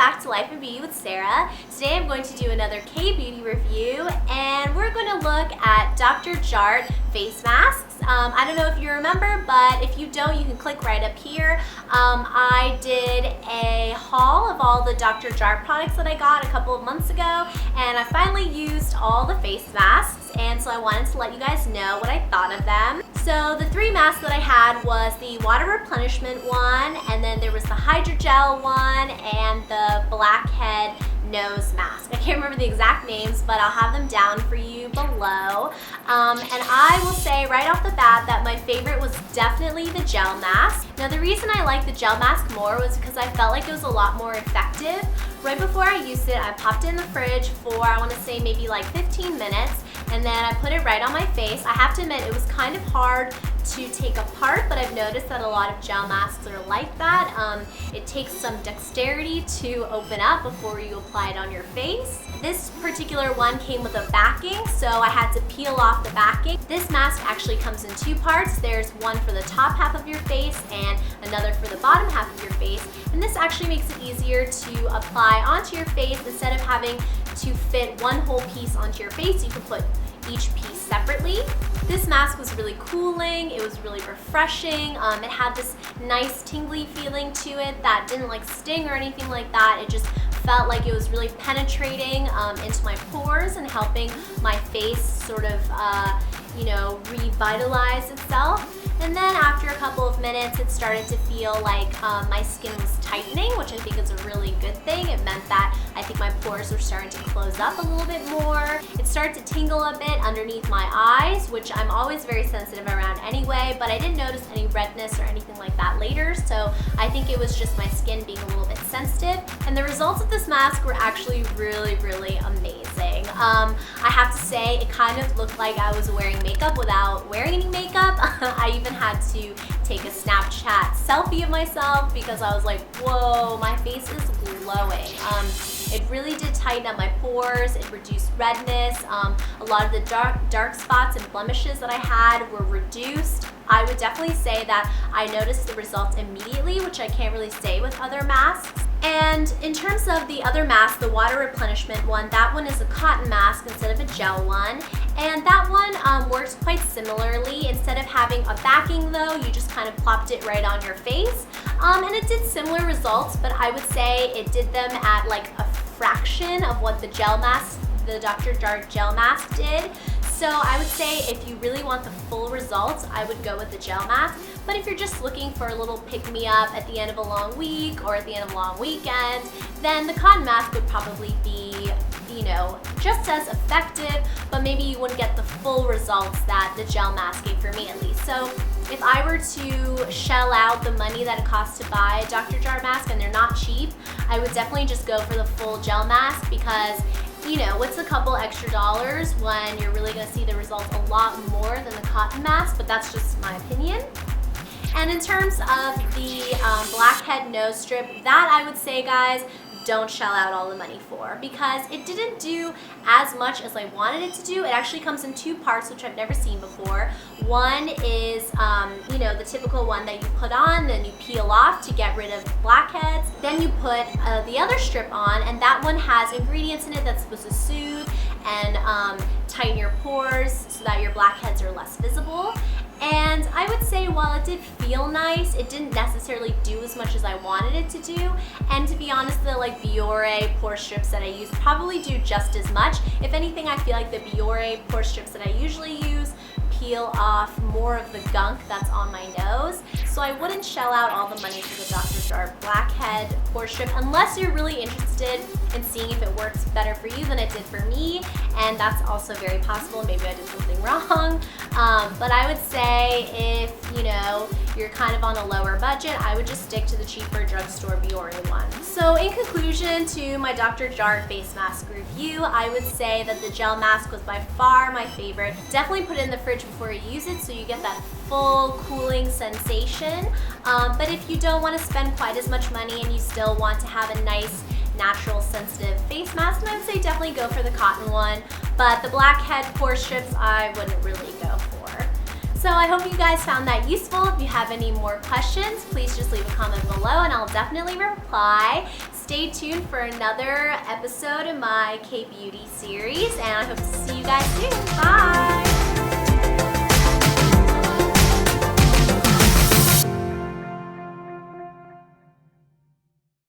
back to Life and Beauty with Sarah. Today I'm going to do another K-Beauty review, and we're going to look at Dr. Jart face masks. I don't know if you remember, but if you don't, you can click right up here. I did a haul of all the Dr. Jart products that I got a couple of months ago, and I finally used all the face masks, and so I wanted to let you guys know what I thought of them. So the three masks that I had was the water replenishment one, and then there was the Hydrogel one, and the Blackhead nose mask. I can't remember the exact names, but I'll have them down for you below. And I will say right off the bat that my favorite was definitely the gel mask. Now the reason I liked the gel mask more was because I felt like it was a lot more effective. Right before I used it, I popped it in the fridge for, I want to say maybe like 15 minutes, and then I put it right on my face. I have to admit it was kind of hard to take apart, but I've noticed that a lot of gel masks are like that. It takes some dexterity to open up before you apply it on your face. This particular one came with a backing, so I had to peel off the backing. This mask actually comes in two parts. There's one for the top half of your face and another for the bottom half of your face. And this actually makes it easier to apply onto your face. Instead of having to fit one whole piece onto your face, you can put each piece separately. This mask was really cooling, it was really refreshing, it had this nice tingly feeling to it that didn't like sting or anything like that. It just felt like it was really penetrating into my pores and helping my face sort of revitalize itself. And then after a couple of minutes, it started to feel like my skin was tightening, which I think is a really good thing. It meant that I think my pores were starting to close up a little bit more. It started to tingle a bit underneath my eyes, which I'm always very sensitive around anyway, but I didn't notice any redness or anything like that later, so I think it was just my skin being a little bit sensitive. And the results of this mask were actually really, really amazing. I have to say, it kind of looked like I was wearing makeup without wearing any makeup. I even had to take a Snapchat selfie of myself because I was like, whoa, my face is glowing. It really did tighten up my pores, it reduced redness, a lot of the dark spots and blemishes that I had were reduced. I would definitely say that I noticed the results immediately, which I can't really say with other masks. And in terms of the other mask, the water replenishment one, that one is a cotton mask instead of a gel one. And that one works quite similarly. Instead of having a backing though, you just kind of plopped it right on your face. And it did similar results, but I would say it did them at like a fraction of what the gel mask, the Dr. Jart gel mask did. So I would say if you really want the full results, I would go with the gel mask. But if you're just looking for a little pick-me-up at the end of a long week or at the end of a long weekend, then the cotton mask would probably be, just as effective, but maybe you wouldn't get the full results that the gel mask gave for me at least. So if I were to shell out the money that it costs to buy a Dr. Jart mask, and they're not cheap, I would definitely just go for the full gel mask because what's a couple extra dollars when you're really going to see the results a lot more than the cotton mask, but that's just my opinion. And in terms of the Blackhead nose strip, that I would say, guys, don't shell out all the money for because it didn't do as much as I wanted it to do. It actually comes in two parts, which I've never seen before. One is, the typical one that you put on, then you peel off to get rid of blackheads. Then you put the other strip on, and that one has ingredients in it that's supposed to soothe and tighten your pores so that your blackheads are less visible. And I would say while it did feel nice, it didn't necessarily do as much as I wanted it to do. And to be honest, the Biore pore strips that I use probably do just as much. If anything, I feel like the Biore pore strips that I usually use peel off more of the gunk that's on my nose. So I wouldn't shell out all the money for the Dr. Jart Blackhead pore strip unless you're really interested in seeing if it works better for you than it did for me, and that's also very possible. Maybe I did something wrong, but I would say if you're kind of on a lower budget, I would just stick to the cheaper drugstore Biore one. So in conclusion to my Dr. Jart face mask review, I would say that the gel mask was by far my favorite. Definitely put it in the fridge before you use it so you get that full cooling sensation. But if you don't want to spend quite as much money and you still want to have a nice natural sensitive face mask, then I would say definitely go for the cotton one. But the Blackhead pore strips I wouldn't really go for. So I hope you guys found that useful. If you have any more questions, please just leave a comment below and I'll definitely reply. Stay stay tuned for another episode in my K-Beauty series, and I hope to see you guys soon. Bye!